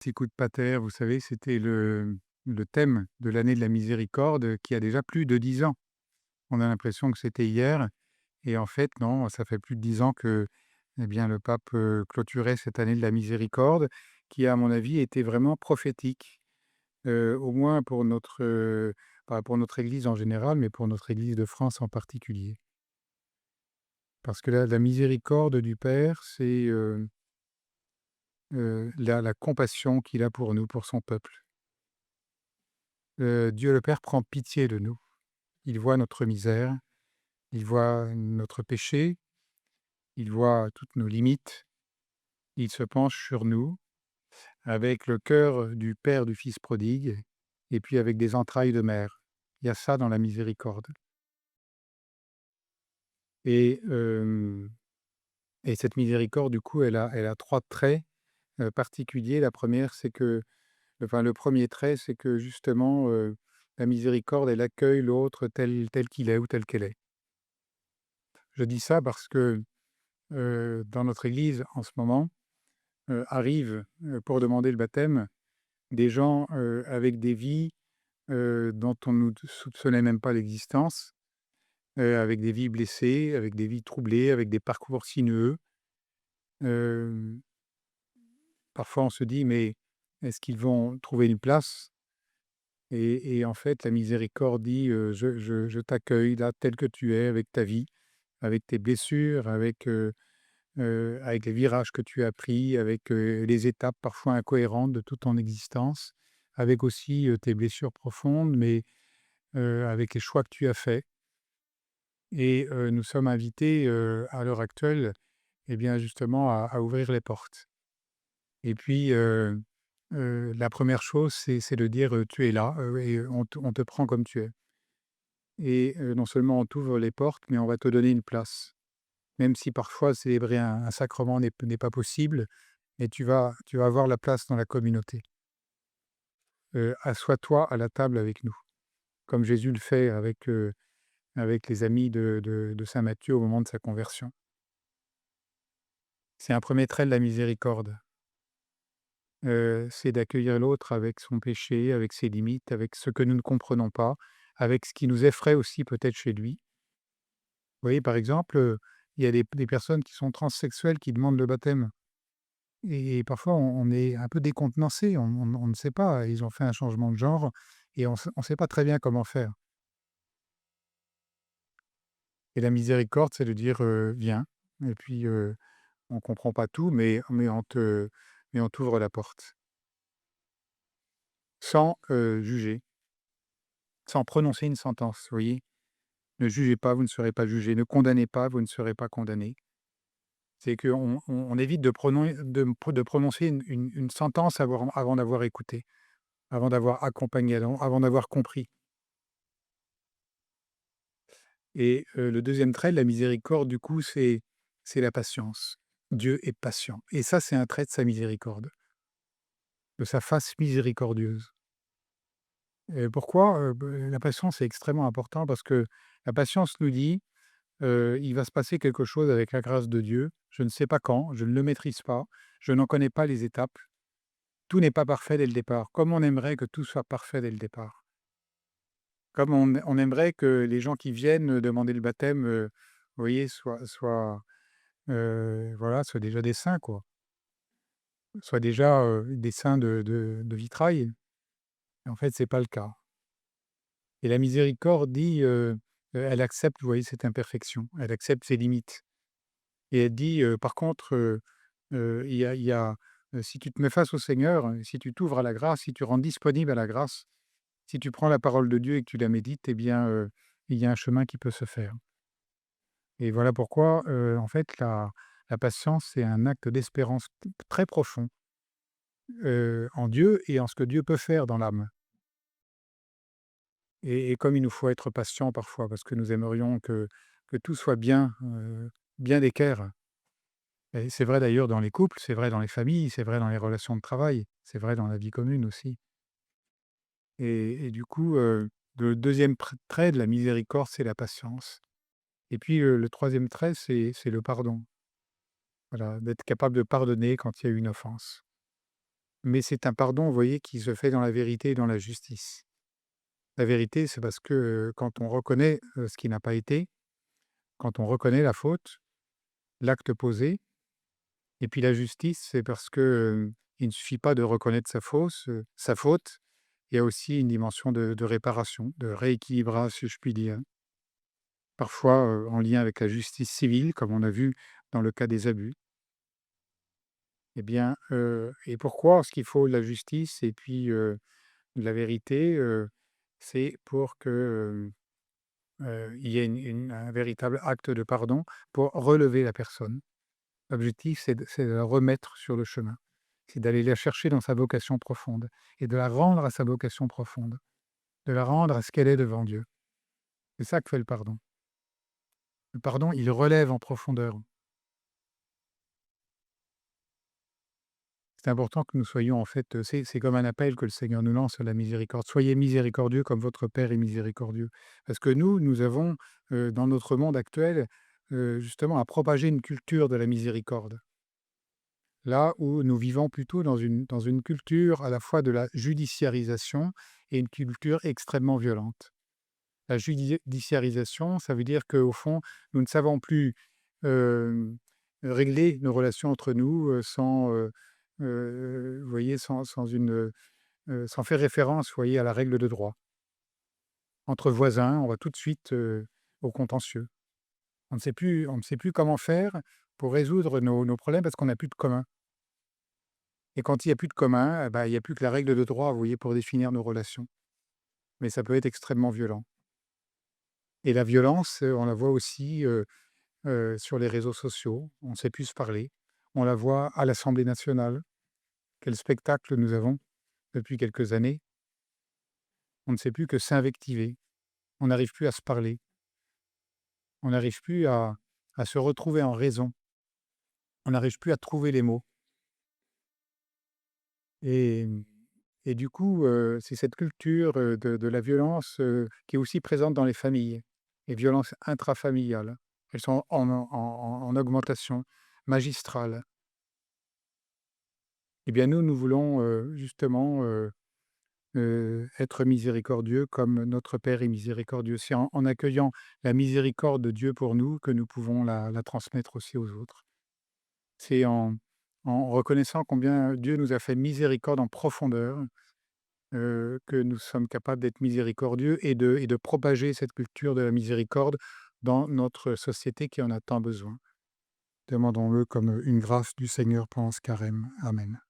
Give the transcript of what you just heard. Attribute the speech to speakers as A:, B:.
A: Petit coup de pater, vous savez, c'était le thème de l'année de la miséricorde qui a déjà plus de 10 ans. On a l'impression que c'était hier et en fait non, ça fait plus de 10 ans que, eh bien, le pape, clôturait cette année de la miséricorde qui, à mon avis, était vraiment prophétique, au moins pour notre, pas pour notre Église en général, mais pour notre Église de France en particulier. Parce que la miséricorde du Père, c'est, la compassion qu'il a pour nous, pour son peuple. Dieu le Père prend pitié de nous. Il voit notre misère, il voit notre péché, il voit toutes nos limites. Il se penche sur nous avec le cœur du père du fils prodigue et puis avec des entrailles de mère. Il y a ça dans la miséricorde et hem et cette miséricorde, du coup, elle a 3 traits, particuliers. La première, c'est que le premier trait, c'est que justement, la miséricorde, elle accueille l'autre tel qu'il est ou telle qu'elle est. Je dis ça parce que dans notre église, en ce moment, arrivent, pour demander le baptême, des gens, avec des vies, dont on ne soupçonnait même pas l'existence, avec des vies blessées, avec des vies troublées, avec des parcours sinueux. Hem, Parfois on se dit: «Mais est-ce qu'ils vont trouver une place?» Et en fait, la miséricorde dit, «Je t'accueille là, tel que tu es, avec ta vie, avec tes blessures, avec les virages que tu as pris, avec, les étapes parfois incohérentes de toute ton existence, avec aussi, tes blessures profondes, mais, avec les choix que tu as faits et nous sommes invités, à l'heure actuelle, eh bien, justement à ouvrir les portes et puis, la première chose, c'est de dire, «Tu es là, et on te prend comme tu es» et non seulement on t'ouvre les portes, mais on va te donner une place. Même si parfois célébrer un sacrement n'est pas possible, et tu vas avoir la place dans la communauté. Assois-toi à la table avec nous, comme Jésus le fait avec les amis de saint Matthieu au moment de sa conversion. C'est un premier trait de la miséricorde, c'est d'accueillir l'autre avec son péché, avec ses limites, avec ce que nous ne comprenons pas, avec ce qui nous effraie aussi peut-être chez lui. Vous voyez, par exemple, il y a des personnes qui sont transsexuelles qui demandent le baptême. Et parfois, on est un peu décontenancé, on ne sait pas, ils ont fait un changement de genre et on sait pas très bien comment faire. Et la miséricorde, c'est de dire, «Viens» et puis, on comprend pas tout, mais on t'ouvre la porte, sans, juger, sans prononcer une sentence, vous voyez? Ne jugez pas, vous ne serez pas jugés, ne condamnez pas, vous ne serez pas condamnés. C'est qu'on évite de prononcer une sentence avant d'avoir écouté, avant d'avoir accompagné, avant d'avoir compris. Et le deuxième trait de la miséricorde, du coup, c'est la patience. Dieu est patient et ça, c'est un trait de sa miséricorde, de sa face miséricordieuse. Et pourquoi? La patience est extrêmement important parce que la patience nous dit, «Il va se passer quelque chose avec la grâce de Dieu. Je ne sais pas quand, je ne le maîtrise pas, je n'en connais pas les étapes. Tout n'est pas parfait dès le départ». Comme on aimerait que tout soit parfait dès le départ. Comme on aimerait que les gens qui viennent demander le baptême, vous voyez, soient voilà, soient déjà des saints, quoi. Soient déjà, des saints de vitrail. Et en fait, c'est pas le cas. Et la miséricorde dit, elle accepte, vous voyez, cette imperfection. Elle accepte ses limites. Et elle dit, par contre, si tu te mets face au Seigneur, si tu t'ouvres à la grâce, si tu rends disponible à la grâce, si tu prends la parole de Dieu et que tu la médites, eh bien, il y a un chemin qui peut se faire. Et voilà pourquoi, en fait, la patience, c'est un acte d'espérance très profond, en Dieu et en ce que Dieu peut faire dans l'âme. Et comme il nous faut être patient parfois parce que nous aimerions que tout soit bien, bien d'équerre. Et c'est vrai d'ailleurs dans les couples, c'est vrai dans les familles, c'est vrai dans les relations de travail, c'est vrai dans la vie commune aussi. Et du coup, le deuxième trait de la miséricorde, c'est la patience. Et puis, le 3e trait, c'est le pardon. Voilà, d'être capable de pardonner quand il y a eu une offense. mais c'est un pardon, vous voyez, qui se fait dans la vérité et dans la justice. La vérité, c'est parce que, quand on reconnaît, ce qui n'a pas été, quand on reconnaît la faute, l'acte posé, et puis la justice, c'est parce que, il ne suffit pas de reconnaître sa faute, il y a aussi une dimension de réparation, de rééquilibrage, si je puis dire. Parfois, en lien avec la justice civile, comme on a vu dans le cas des abus. Eh bien, et pourquoi est-ce qu'il faut de la justice et puis, de la vérité? C'est pour que, il y ait un véritable acte de pardon pour relever la personne. L'objectif, c'est de la remettre sur le chemin. C'est d'aller la chercher dans sa vocation profonde et de la rendre à sa vocation profonde, de la rendre à ce qu'elle est devant Dieu. C'est ça que fait le pardon. Le pardon, il relève en profondeur. C'est important que nous soyons en fait, c'est comme un appel que le Seigneur nous lance à la miséricorde. Soyez miséricordieux comme votre Père est miséricordieux. Parce que nous avons, dans notre monde actuel, justement à propager une culture de la miséricorde. Là où nous vivons plutôt dans une culture à la fois de la judiciarisation et une culture extrêmement violente. La judiciarisation, ça veut dire qu'au fond, nous ne savons plus, hem, régler nos relations entre nous, sans, vous voyez, sans faire référence, vous voyez, à la règle de droit. Entre voisins, on va tout de suite, au contentieux. On ne sait plus comment faire pour résoudre nos problèmes parce qu'on n'a plus de commun, et quand il y a plus de commun, bah, il y a plus que la règle de droit, vous voyez, pour définir nos relations. Mais ça peut être extrêmement violent, et la violence, on la voit aussi, sur les réseaux sociaux. On ne sait plus se parler. On la voit à l'Assemblée nationale. Quel spectacle nous avons depuis quelques années. On ne sait plus que s'invectiver. On n'arrive plus à se parler. On n'arrive plus à se retrouver en raison. On n'arrive plus à trouver les mots. Et, et du coup, c'est cette culture de la violence qui est aussi présente dans les familles. Les violences intrafamiliales. Elles sont en augmentation magistrale. Eh bien, nous voulons justement être miséricordieux comme notre Père est miséricordieux. C'est en accueillant la miséricorde de Dieu pour nous que nous pouvons la transmettre aussi aux autres. C'est en reconnaissant combien Dieu nous a fait miséricorde en profondeur, que nous sommes capables d'être miséricordieux et de propager cette culture de la miséricorde dans notre société qui en a tant besoin. Demandons-le comme une grâce du Seigneur pendant ce carême. Amen.